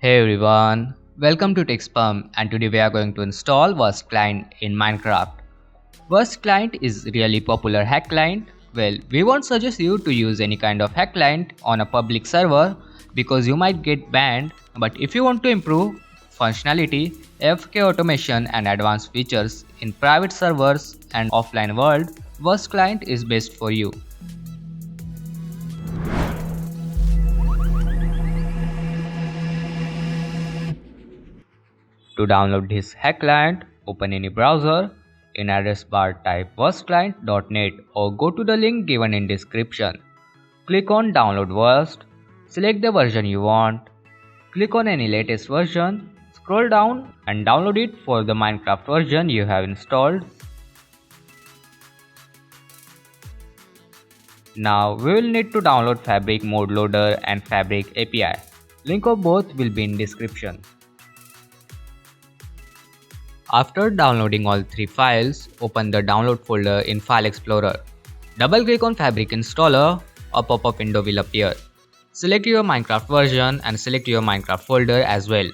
Hey everyone, welcome to Sperm, and today we are going to install WURST client in Minecraft. WURST client is really popular hack client. Well, we won't suggest you to use any kind of hack client on a public server because you might get banned, but if you want to improve functionality, AFK automation and advanced features in private servers and offline world, WURST client is best for you. To download this hack client, open any browser. In address bar type wurstclient.net or go to the link given in description. Click on download Wurst, select the version you want, click on any latest version, scroll down and download it for the Minecraft version you have installed. Now we will need to download Fabric Mode Loader and Fabric API. Link of both will be in description. After downloading all three files, open the download folder in File Explorer. Double-click on Fabric Installer, a pop-up window will appear. Select your Minecraft version and select your Minecraft folder as well.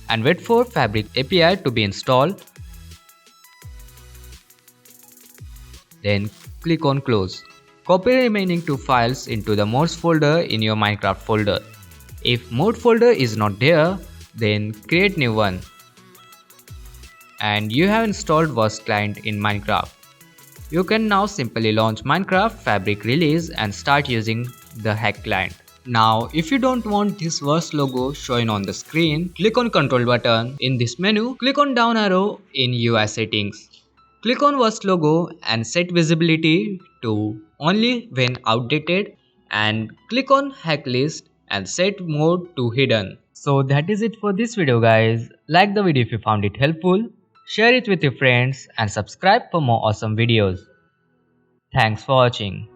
And wait for Fabric API to be installed. Then click on Close. Copy remaining two files into the Modes folder in your Minecraft folder. If Mode folder is not there, then create new one. And you have installed WURST client in Minecraft. You can now simply launch Minecraft Fabric release and start using the hack client. Now if you don't want this WURST logo showing on the screen, click on Control button. In this menu, click on down arrow in UI settings. Click on WURST logo and set visibility to only when outdated and click on hack list and set mode to hidden. So that is it for this video guys. Like the video if you found it helpful, share it with your friends and subscribe for more awesome videos. Thanks for watching.